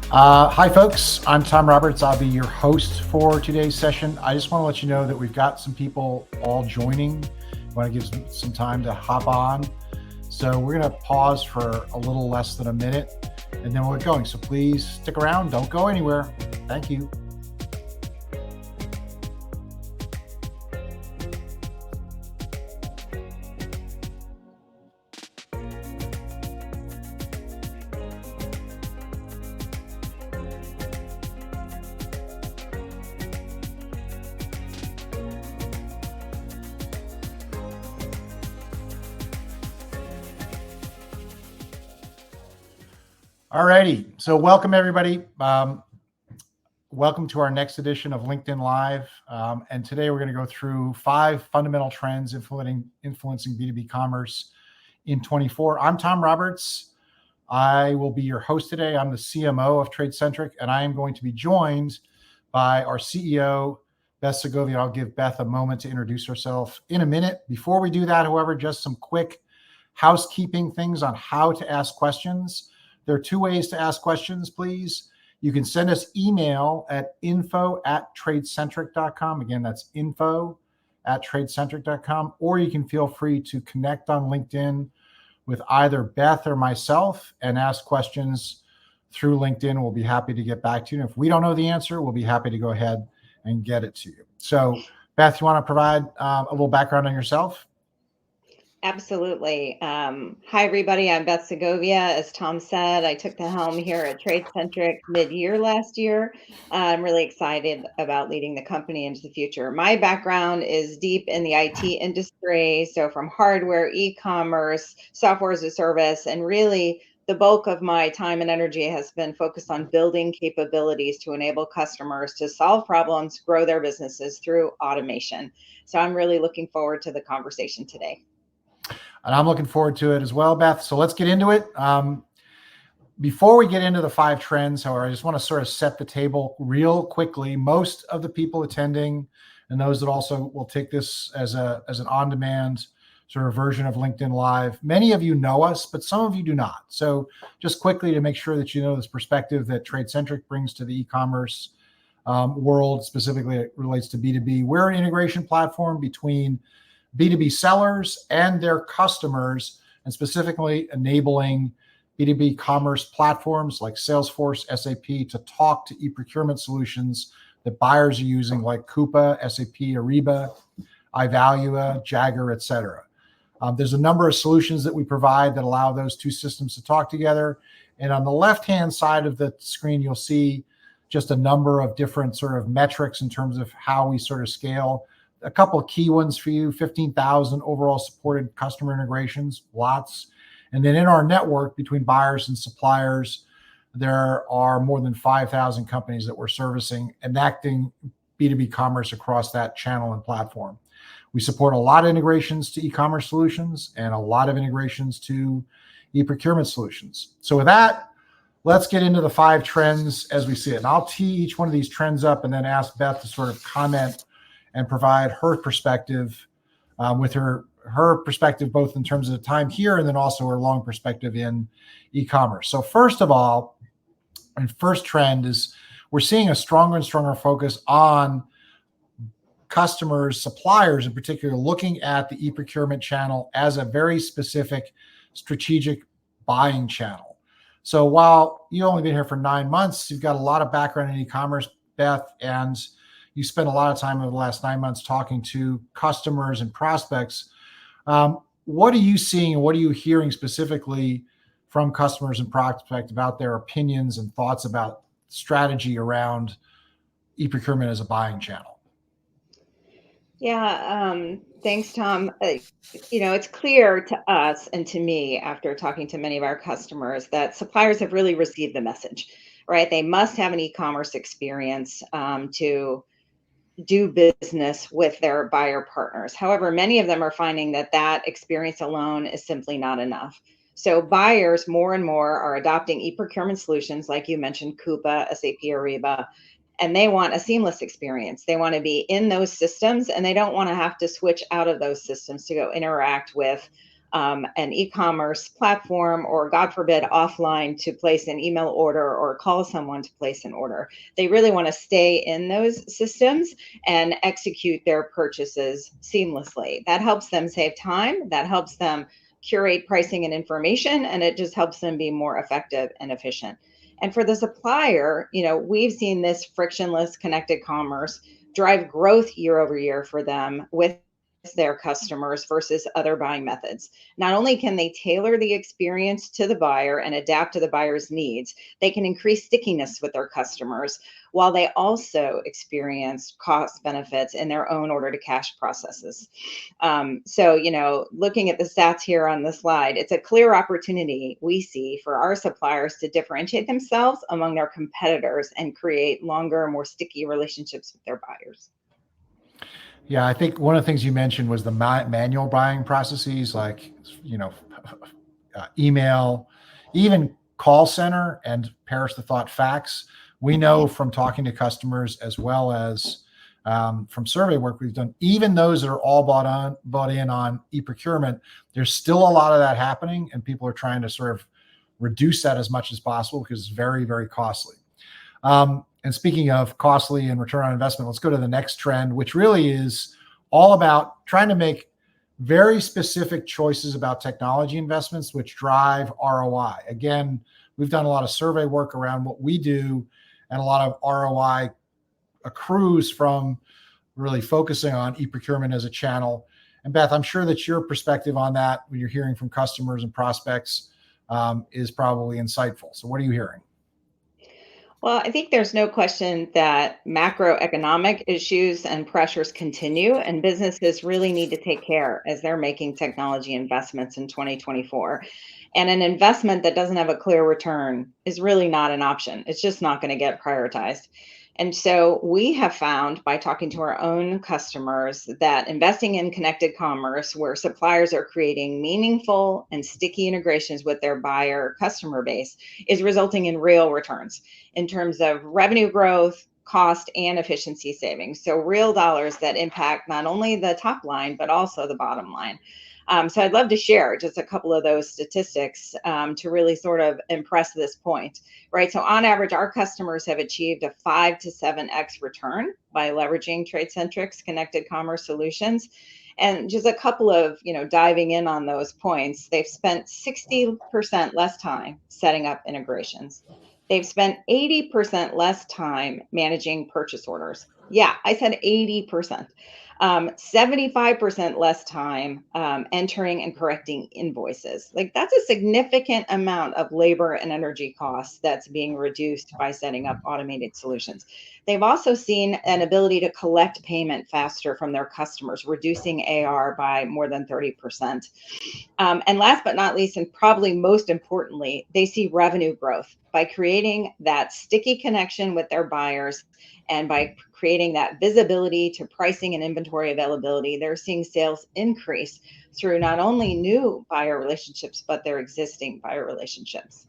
Hi, folks. I'm Tom Roberts. I'll be your host for today's session. I just want to let you know that we've got some people all joining. I want to give some time to hop on. So we're going to pause for a little less than a minute, and then we'll get going. So please stick around. Don't go anywhere. Thank you. Alrighty, so welcome everybody. Welcome to our next edition of LinkedIn Live. And today we're going to go through 5 fundamental trends influencing B2B commerce in 24. I'm Tom Roberts. I will be your host today. I'm the CMO of TradeCentric, and I am going to be joined by our CEO, Beth Segovia. I'll give Beth a moment to introduce herself in a minute. Before we do that, however, just some quick housekeeping things on how to ask questions. There are 2 ways to ask questions, please. You can send us email at info@tradecentric.com. Again, that's info@tradecentric.com. Or you can feel free to connect on LinkedIn with either Beth or myself and ask questions through LinkedIn. We'll be happy to get back to you. And if we don't know the answer, we'll be happy to go ahead and get it to you. So, Beth, you want to provide a little background on yourself? Absolutely. Hi, everybody. I'm Beth Segovia. As Tom said, I took the helm here at TradeCentric mid-year last year. I'm really excited about leading the company into the future. My background is deep in the IT industry, so from hardware, e-commerce, software as a service, and really the bulk of my time and energy has been focused on building capabilities to enable customers to solve problems, grow their businesses through automation. So I'm really looking forward to the conversation today. And I'm looking forward to it as well, Beth. So let's get into it. Before we get into the 5 trends, however, I just want to sort of set the table real quickly. Most of the people attending and those that also will take this as an on-demand sort of version of LinkedIn Live, many of you know us, but some of you do not. So just quickly to make sure that you know this perspective that TradeCentric brings to the e-commerce world, specifically it relates to B2B. We're an integration platform between B2B sellers and their customers, and specifically enabling B2B commerce platforms like Salesforce, SAP to talk to e-procurement solutions that buyers are using like Coupa, SAP, Ariba, iValua, Jagger, et cetera. There's a number of solutions that we provide that allow those 2 systems to talk together. And on the left-hand side of the screen, you'll see just a number of different sort of metrics in terms of how we sort of scale. A couple of key ones for you: 15,000 overall supported customer integrations, lots. And then in our network between buyers and suppliers, there are more than 5,000 companies that we're servicing, enacting B2B commerce across that channel and platform. We support a lot of integrations to e-commerce solutions and a lot of integrations to e-procurement solutions. So with that, let's get into the 5 trends as we see it. And I'll tee each one of these trends up and then ask Beth to sort of comment and provide her perspective with her perspective, both in terms of the time here and then also her long perspective in e-commerce. So first of all, and first trend is we're seeing a stronger and stronger focus on customers, suppliers in particular, looking at the e-procurement channel as a very specific strategic buying channel. So while you've only been here for 9 months, you've got a lot of background in e-commerce, Beth, and you spent a lot of time over the last 9 months talking to customers and prospects. What are you seeing and what are you hearing specifically from customers and prospects about their opinions and thoughts about strategy around e-procurement as a buying channel? Yeah, thanks, Tom. It's clear to us and to me after talking to many of our customers that suppliers have really received the message, right? They must have an e-commerce experience to do business with their buyer partners. However, many of them are finding that that experience alone is simply not enough. So buyers more and more are adopting e-procurement solutions, like you mentioned, Coupa, SAP, Ariba, and they want a seamless experience. They want to be in those systems and they don't want to have to switch out of those systems to go interact with an e-commerce platform, or God forbid, offline to place an email order or call someone to place an order. They really want to stay in those systems and execute their purchases seamlessly. That helps them save time. That helps them curate pricing and information, and it just helps them be more effective and efficient. And for the supplier, we've seen this frictionless connected commerce drive growth year over year for them with their customers versus other buying methods. Not only can they tailor the experience to the buyer and adapt to the buyer's needs, they can increase stickiness with their customers while they also experience cost benefits in their own order to cash processes. Looking at the stats here on the slide, it's a clear opportunity we see for our suppliers to differentiate themselves among their competitors and create longer, more sticky relationships with their buyers. Yeah, I think one of the things you mentioned was the manual buying processes, like, email, even call center, and perish the thought fax. We know from talking to customers, as well as from survey work we've done, even those that are all bought in on e-procurement, there's still a lot of that happening, and people are trying to sort of reduce that as much as possible because it's very, very costly. And speaking of costly and return on investment, let's go to the next trend, which really is all about trying to make very specific choices about technology investments, which drive ROI. Again, we've done a lot of survey work around what we do, and a lot of ROI accrues from really focusing on e-procurement as a channel. And Beth, I'm sure that your perspective on that, when you're hearing from customers and prospects, is probably insightful. So what are you hearing? Well, I think there's no question that macroeconomic issues and pressures continue, and businesses really need to take care as they're making technology investments in 2024. And an investment that doesn't have a clear return is really not an option. It's just not going to get prioritized. And so we have found, by talking to our own customers, that investing in connected commerce, where suppliers are creating meaningful and sticky integrations with their buyer customer base, is resulting in real returns in terms of revenue growth, cost, and efficiency savings. So real dollars that impact not only the top line, but also the bottom line. So I'd love to share just a couple of those statistics to really sort of impress this point, right? So on average, our customers have achieved a 5 to 7x return by leveraging TradeCentric's connected commerce solutions. And just a couple of, diving in on those points, they've spent 60% less time setting up integrations. They've spent 80% less time managing purchase orders. Yeah, I said 80%. 75% less time entering and correcting invoices. Like, that's a significant amount of labor and energy costs that's being reduced by setting up automated solutions. They've also seen an ability to collect payment faster from their customers, reducing AR by more than 30%. And last but not least, and probably most importantly, they see revenue growth by creating that sticky connection with their buyers, and by creating that visibility to pricing and inventory availability. They're seeing sales increase through not only new buyer relationships, but their existing buyer relationships.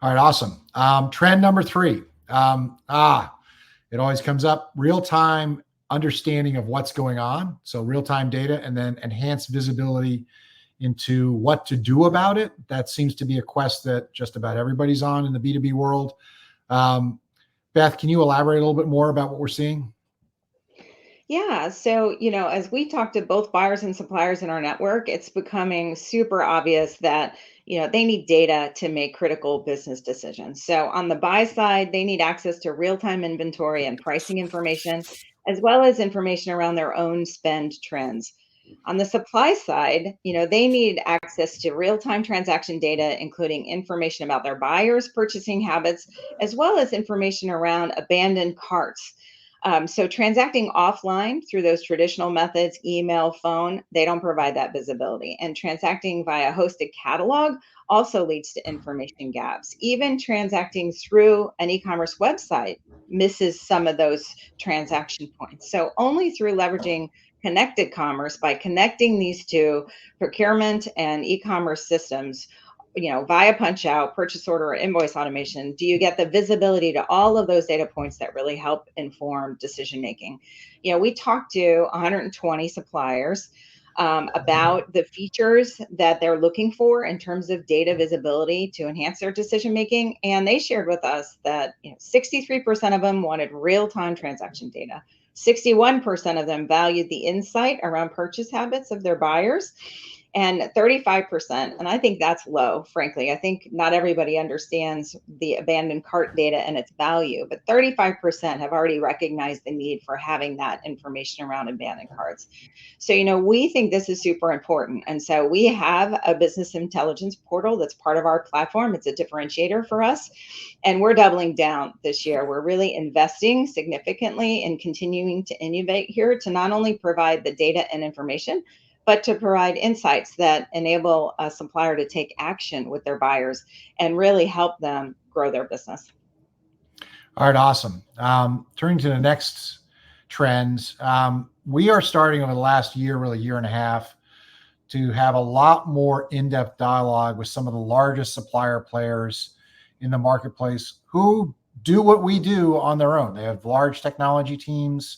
All right, awesome. Trend number 3. It always comes up: real-time understanding of what's going on. So real-time data, and then enhanced visibility into what to do about it. That seems to be a quest that just about everybody's on in the B2B world. Beth, can you elaborate a little bit more about what we're seeing? Yeah. So, as we talk to both buyers and suppliers in our network, it's becoming super obvious that, they need data to make critical business decisions. So on the buy side, they need access to real-time inventory and pricing information, as well as information around their own spend trends. On the supply side, they need access to real-time transaction data, including information about their buyers' purchasing habits, as well as information around abandoned carts. So transacting offline through those traditional methods, email, phone, they don't provide that visibility. And transacting via hosted catalog also leads to information gaps. Even transacting through an e-commerce website misses some of those transaction points. So only through leveraging connected commerce, by connecting these two, procurement and e-commerce systems, via punch out, purchase order, or invoice automation, do you get the visibility to all of those data points that really help inform decision making. We talked to 120 suppliers. about the features that they're looking for in terms of data visibility to enhance their decision making. And they shared with us that 63% of them wanted real-time transaction data. 61% of them valued the insight around purchase habits of their buyers, and 35%, and I think that's low, frankly. I think not everybody understands the abandoned cart data and its value, but 35% have already recognized the need for having that information around abandoned carts. So, we think this is super important. And so we have a business intelligence portal that's part of our platform. It's a differentiator for us. And we're doubling down this year. We're really investing significantly in continuing to innovate here to not only provide the data and information, but to provide insights that enable a supplier to take action with their buyers and really help them grow their business. All right, awesome. Turning to the next trends, we are starting over the last year, really year and a half, to have a lot more in-depth dialogue with some of the largest supplier players in the marketplace who do what we do on their own. They have large technology teams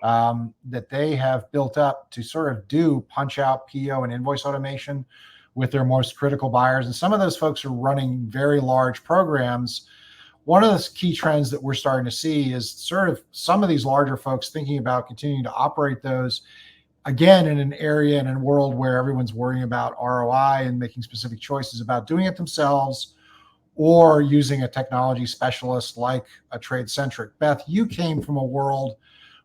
that they have built up to sort of do punch out PO and invoice automation with their most critical buyers. And some of those folks are running very large programs. One of the key trends that we're starting to see is sort of some of these larger folks thinking about continuing to operate those, again, in an area and in a world where everyone's worrying about ROI and making specific choices about doing it themselves or using a technology specialist like a Trade-Centric. Beth, you came from a world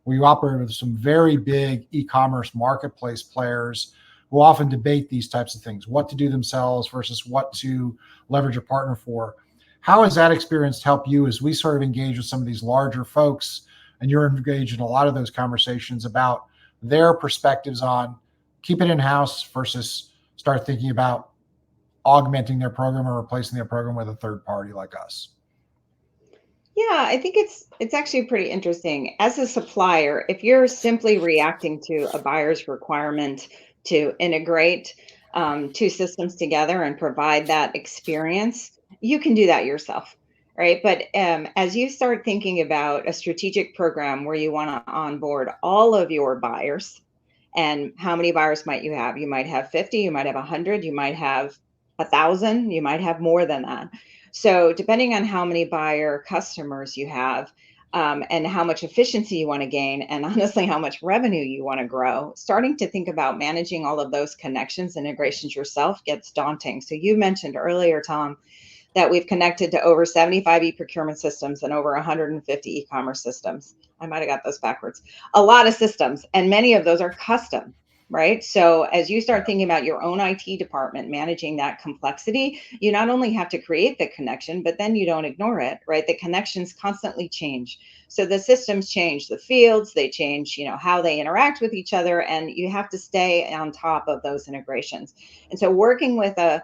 where you operated with some very big e-commerce marketplace players who often debate these types of things, what to do themselves versus what to leverage a partner for. How has that experience helped you as we sort of engage with some of these larger folks, and you're engaged in a lot of those conversations about their perspectives on keep it in-house versus start thinking about augmenting their program or replacing their program with a third party like us? Yeah, I think it's actually pretty interesting. As a supplier, if you're simply reacting to a buyer's requirement to integrate two systems together and provide that experience, you can do that yourself, right? But as you start thinking about a strategic program where you want to onboard all of your buyers, and how many buyers might you have? You might have 50, you might have 100, you might have 1,000, you might have more than that. So depending on how many buyer customers you have, and how much efficiency you want to gain, and honestly, how much revenue you want to grow, starting to think about managing all of those connections, integrations yourself gets daunting. So you mentioned earlier, Tom, that we've connected to over 75 e-procurement systems and over 150 e-commerce systems. I might have got those backwards. A lot of systems, and many of those are custom, right? So as you start thinking about your own IT department managing that complexity, you not only have to create the connection, but then you don't ignore it, right? The connections constantly change. So the systems change, the fields, they change, how they interact with each other, and you have to stay on top of those integrations. And so working with a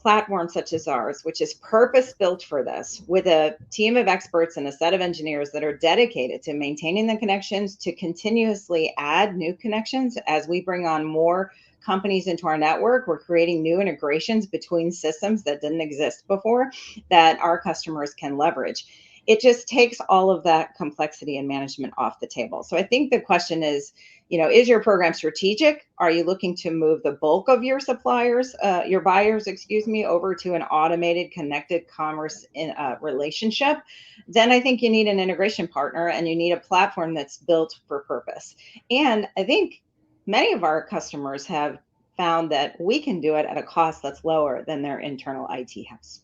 platform such as ours, which is purpose built for this, with a team of experts and a set of engineers that are dedicated to maintaining the connections, to continuously add new connections as we bring on more companies into our network. We're creating new integrations between systems that didn't exist before that our customers can leverage. It just takes all of that complexity and management off the table. So I think the question is your program strategic? Are you looking to move the bulk of your suppliers, your buyers, over to an automated connected commerce relationship? Then I think you need an integration partner and you need a platform that's built for purpose. And I think many of our customers have found that we can do it at a cost that's lower than their internal IT house.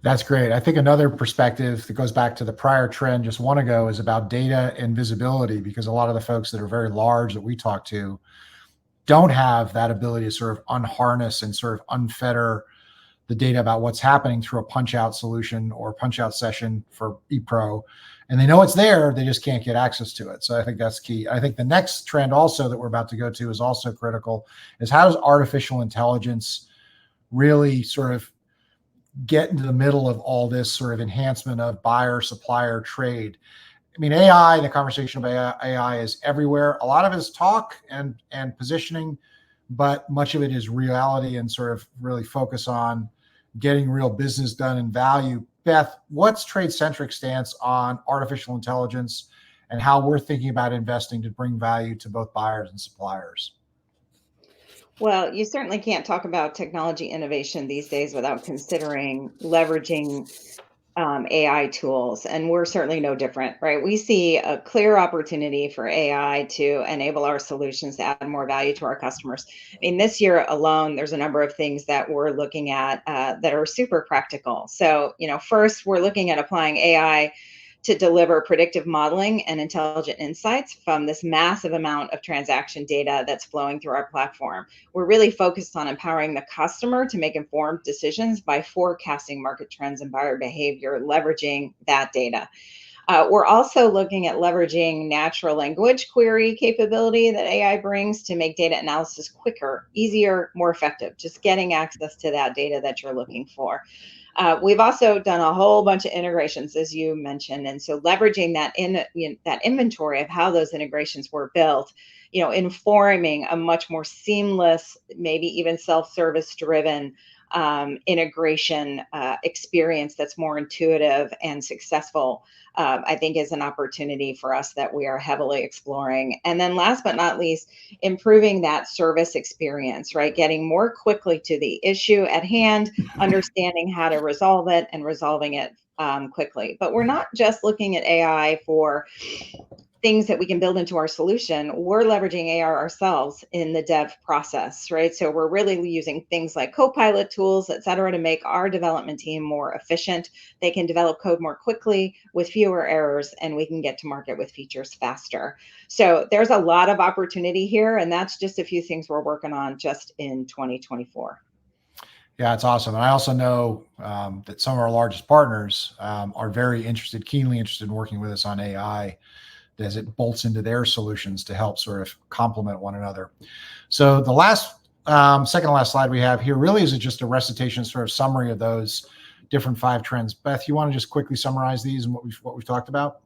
That's great. I think another perspective that goes back to the prior trend just one ago is about data and visibility, because a lot of the folks that are very large that we talk to don't have that ability to sort of unharness and sort of unfetter the data about what's happening through a punch out solution or punch out session for ePro. And they know it's there, they just can't get access to it. So I think that's key. I think the next trend also that we're about to go to is also critical, is how does artificial intelligence really sort of get into the middle of all this sort of enhancement of buyer, supplier, trade? I mean, AI, the conversation of AI is everywhere. A lot of it is talk and positioning, but much of it is reality and sort of really focus on getting real business done and value. Beth, what's Trade-Centric stance on artificial intelligence and how we're thinking about investing to bring value to both buyers and suppliers? Well, you certainly can't talk about technology innovation these days without considering leveraging AI tools, and we're certainly no different, right? We see a clear opportunity for AI to enable our solutions to add more value to our customers. I mean, this year alone, there's a number of things that we're looking at that are super practical. So, first, we're looking at applying AI to deliver predictive modeling and intelligent insights from this massive amount of transaction data that's flowing through our platform. We're really focused on empowering the customer to make informed decisions by forecasting market trends and buyer behavior, leveraging that data. We're also looking at leveraging natural language query capability that AI brings to make data analysis quicker, easier, more effective, just getting access to that data that you're looking for. We've also done a whole bunch of integrations, as you mentioned, and so leveraging that inventory of how those integrations were built, informing a much more seamless, maybe even self-service driven integration experience that's more intuitive and successful, I think is an opportunity for us that we are heavily exploring. And then last but not least, improving that service experience, right? Getting more quickly to the issue at hand, understanding how to resolve it and resolving it quickly. But we're not just looking at AI for things that we can build into our solution. We're leveraging AI ourselves in the dev process, right? So we're really using things like Copilot tools, et cetera, to make our development team more efficient. They can develop code more quickly with fewer errors, and we can get to market with features faster. So there's a lot of opportunity here, and that's just a few things we're working on just in 2024. Yeah, it's awesome. And I also know that some of our largest partners are very interested, keenly interested in working with us on AI as it bolts into their solutions to help sort of complement one another. So the second to last slide we have here really is just a recitation, sort of summary of those different 5 trends. Beth, you want to just quickly summarize these and what we've talked about?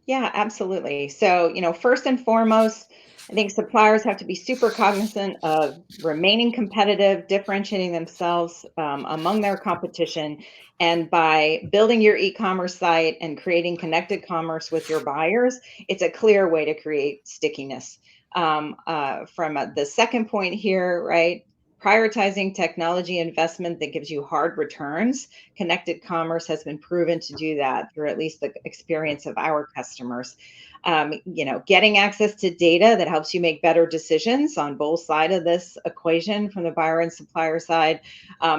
Yeah, absolutely. So, first and foremost, I think suppliers have to be super cognizant of remaining competitive, differentiating themselves among their competition. And by building your e-commerce site and creating connected commerce with your buyers, it's a clear way to create stickiness. From the second point here, right? Prioritizing technology investment that gives you hard returns. Connected commerce has been proven to do that through at least the experience of our customers. Getting access to data that helps you make better decisions on both sides of this equation from the buyer and supplier side.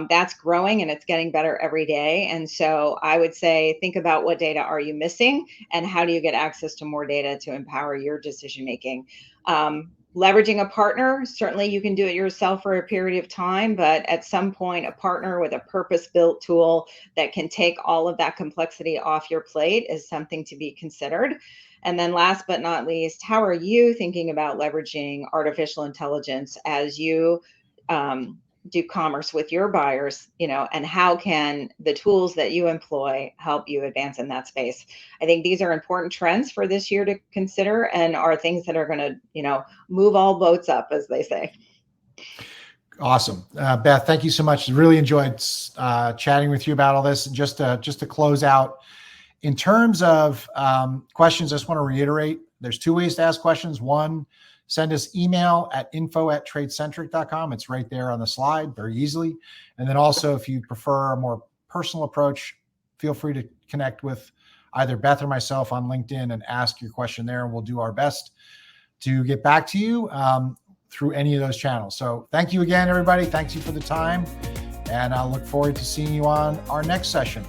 That's growing and it's getting better every day. And so I would say, think about what data are you missing and how do you get access to more data to empower your decision making. Leveraging a partner, certainly you can do it yourself for a period of time, but at some point, a partner with a purpose-built tool that can take all of that complexity off your plate is something to be considered. And then last but not least, how are you thinking about leveraging artificial intelligence as you do commerce with your buyers, and how can the tools that you employ help you advance in that space? I think these are important trends for this year to consider and are things that are going to, move all boats up, as they say. Awesome. Beth, thank you so much. Really enjoyed chatting with you about all this. Just to close out, in terms of questions, I just want to reiterate, there's 2 ways to ask questions. One, send us email at info@tradecentric.com. It's right there on the slide very easily. And then also, if you prefer a more personal approach, feel free to connect with either Beth or myself on LinkedIn and ask your question there, and we'll do our best to get back to you through any of those channels. So thank you again, everybody. Thank you for the time, and I look forward to seeing you on our next session.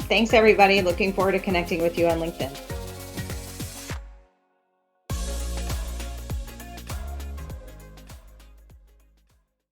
Thanks, everybody. Looking forward to connecting with you on LinkedIn.